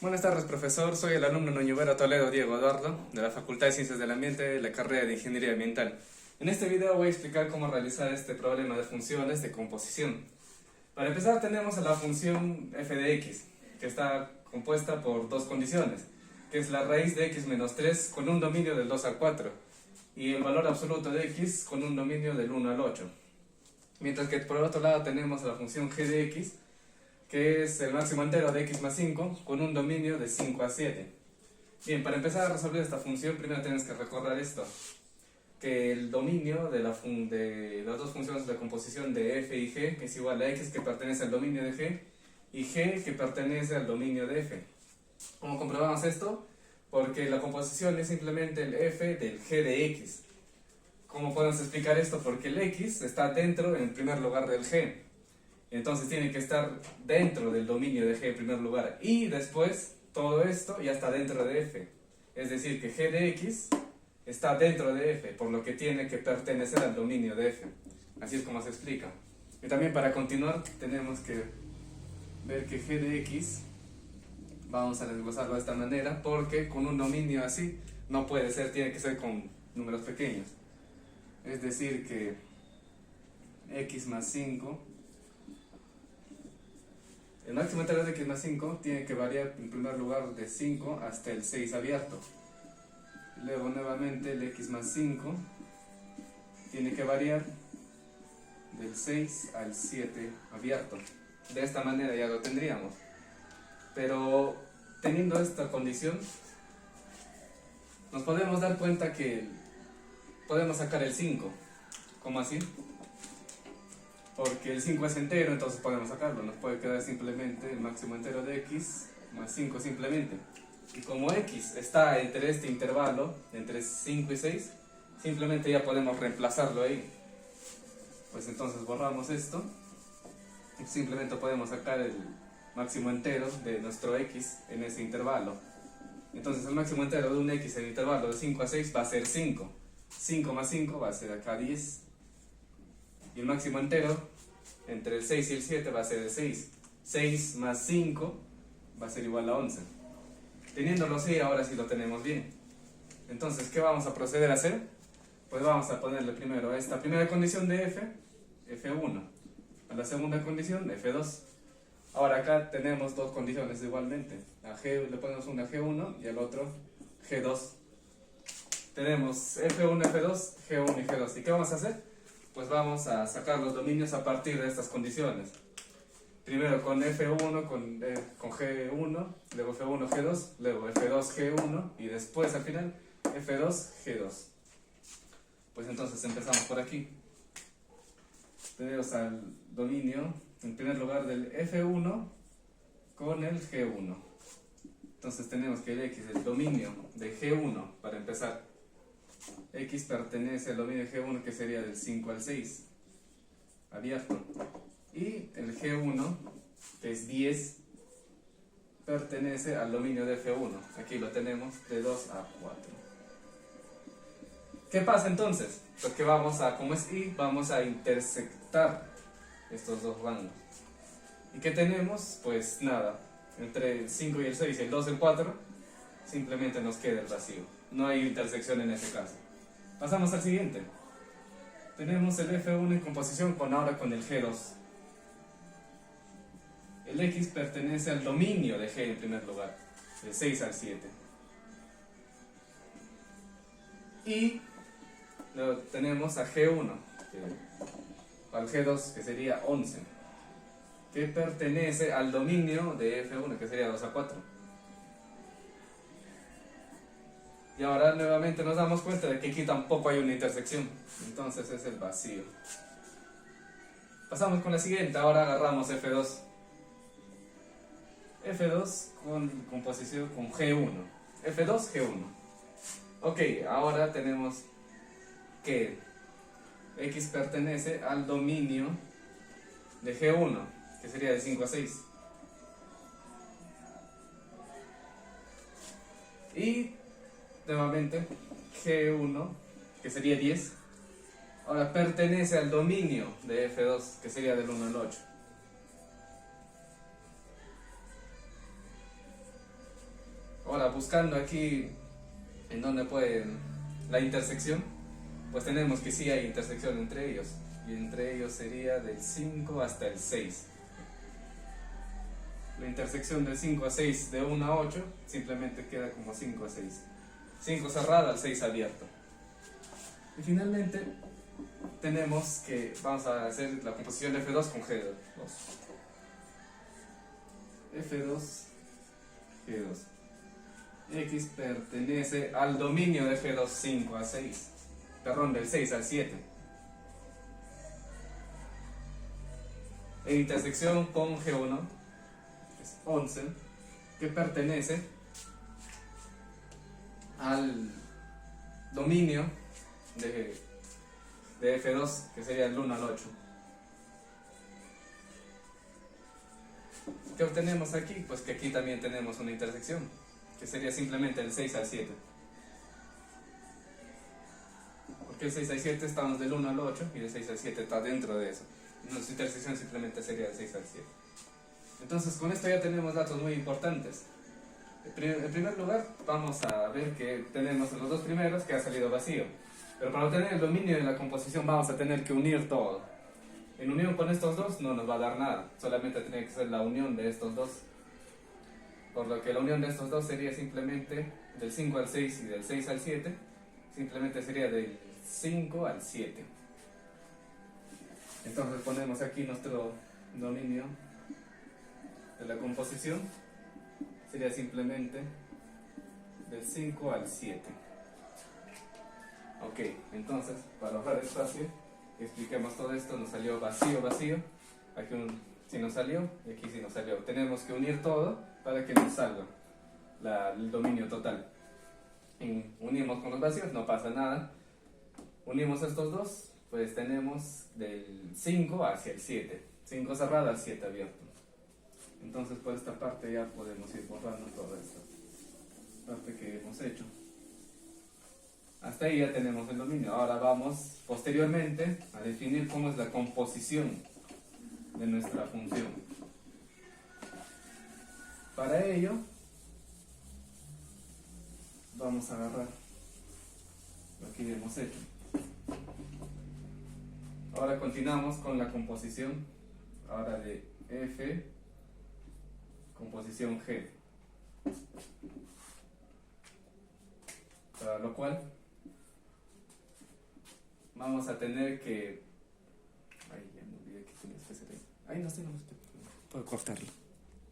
Buenas tardes, profesor. Soy el alumno Noñuvero Toledo Diego Eduardo, de la Facultad de Ciencias del Ambiente, de la carrera de Ingeniería Ambiental. En este video voy a explicar cómo realizar este problema de funciones de composición. Para empezar tenemos a la función f de x, que está compuesta por dos condiciones, que es la raíz de x menos 3 con un dominio del 2 al 4, y el valor absoluto de x con un dominio del 1 al 8. Mientras que por otro lado tenemos a la función g de x, que es el máximo entero de x más 5 con un dominio de 5 a 7. Bien, para empezar a resolver esta función primero tenemos que recordar esto, que el dominio de las dos funciones de composición de f y g es igual a x, que pertenece al dominio de g, y g, que pertenece al dominio de f. ¿Cómo comprobamos esto? Porque la composición es simplemente el f del g de x. ¿Cómo podemos explicar esto? Porque el x está dentro, en primer lugar, del g. Entonces tiene que estar dentro del dominio de g en primer lugar, y después todo esto ya está dentro de f. Es decir, que g de x está dentro de f, por lo que tiene que pertenecer al dominio de f. Así es como se explica. Y también, para continuar, tenemos que ver que g de x vamos a desglosarlo de esta manera, porque con un dominio así no puede ser, tiene que ser con números pequeños. Es decir, que x más 5, el máximo entero de x más 5 tiene que variar en primer lugar de 5 hasta el 6 abierto. Luego nuevamente el x más 5 tiene que variar del 6 al 7 abierto. De esta manera ya lo tendríamos. Pero teniendo esta condición, nos podemos dar cuenta que podemos sacar el 5. ¿Cómo así? Porque el 5 es entero, entonces podemos sacarlo. Nos puede quedar simplemente el máximo entero de x más 5 simplemente. Y como x está entre este intervalo, entre 5 y 6, simplemente ya podemos reemplazarlo ahí. Pues entonces borramos esto. Y simplemente podemos sacar el máximo entero de nuestro x en ese intervalo. Entonces el máximo entero de un x en el intervalo de 5 a 6 va a ser 5. 5 más 5 va a ser acá 10. Y el máximo entero entre el 6 y el 7 va a ser el 6. 6 más 5 va a ser igual a 11. Teniéndolo así, ahora sí lo tenemos bien. Entonces, ¿qué vamos a proceder a hacer? Pues vamos a ponerle primero a esta primera condición de f, f1. A la segunda condición, f2. Ahora acá tenemos dos condiciones igualmente. A g le ponemos una g1 y al otro g2. Tenemos f1, f2, g1 y g2. ¿Y qué vamos a hacer? Pues vamos a sacar los dominios a partir de estas condiciones. Primero con f1, con g1, luego f1, g2, luego f2, g1 y después al final f2, g2. Pues entonces empezamos por aquí. Tenemos al dominio, en primer lugar, del f1 con el g1. Entonces tenemos que el x, el dominio de g1, para empezar. X pertenece al dominio de g1, que sería del 5 al 6, abierto. Y el g1, que es 10, pertenece al dominio de f1. Aquí lo tenemos de 2 a 4. ¿Qué pasa entonces? Pues que vamos a, como es y, vamos a intersectar estos dos rangos. ¿Y qué tenemos? Pues nada, entre el 5 y el 6 y el 2 y el 4, simplemente nos queda el vacío. No hay intersección en ese caso. Pasamos al siguiente. Tenemos el f1 en composición ahora con el g2. El x pertenece al dominio de g en primer lugar, de 6 al 7. Y luego tenemos a g1, al g2, que sería 11, que pertenece al dominio de f1, que sería 2 a 4. Y ahora nuevamente nos damos cuenta de que aquí tampoco hay una intersección, entonces es el vacío. Pasamos con la siguiente. Ahora agarramos f2. f2 con composición con g1. f2, g1. Ok, ahora tenemos que x pertenece al dominio de g1, que sería de 5 a 6. Y nuevamente g1, que sería 10, ahora pertenece al dominio de f2, que sería del 1 al 8. Ahora, buscando aquí en donde pueden la intersección, pues tenemos que sí hay intersección entre ellos, y entre ellos sería del 5 hasta el 6. La intersección del 5 a 6 de 1 a 8 simplemente queda como 5 a 6. 5 cerrado al 6 abierto. Y finalmente tenemos que vamos a hacer la composición de F2 con G2. F2, G2. X pertenece al dominio de F2 5 a 6. Perdón, del 6 al 7. En intersección con G1, es 11, que pertenece al dominio de F2, que sería el 1 al 8. ¿Qué obtenemos aquí? Pues que aquí también tenemos una intersección, que sería simplemente el 6 al 7. Porque el 6 al 7 estamos del 1 al 8 y el 6 al 7 está dentro de eso. Nuestra intersección simplemente sería el 6 al 7. Entonces con esto ya tenemos datos muy importantes. En primer lugar vamos a ver que tenemos los dos primeros que ha salido vacío. Pero para obtener el dominio de la composición vamos a tener que unir todo. En unión con estos dos no nos va a dar nada, solamente tiene que ser la unión de estos dos. Por lo que la unión de estos dos sería simplemente del 5 al 6 y del 6 al 7, simplemente sería del 5 al 7. Entonces ponemos aquí nuestro dominio de la composición, sería simplemente del 5 al 7. Ok, entonces para ahorrar espacio, expliquemos todo esto. Nos salió vacío, vacío, aquí sí nos salió y aquí sí nos salió. Tenemos que unir todo para que nos salga el dominio total. Unimos con los vacíos, no pasa nada. Unimos estos dos, pues tenemos del 5 hacia el 7. 5 cerrado al 7 abierto. Entonces por esta parte ya podemos ir borrando toda esta parte que hemos hecho. Hasta ahí ya tenemos el dominio. Ahora vamos posteriormente a definir cómo es la composición de nuestra función. Para ello vamos a agarrar lo que ya hemos hecho. Ahora continuamos con la composición ahora de F, composición G. Para lo cual vamos a tener que... Ay, ya me olvidé que tenía que hacer ahí. Ahí no sé, puedo cortarlo.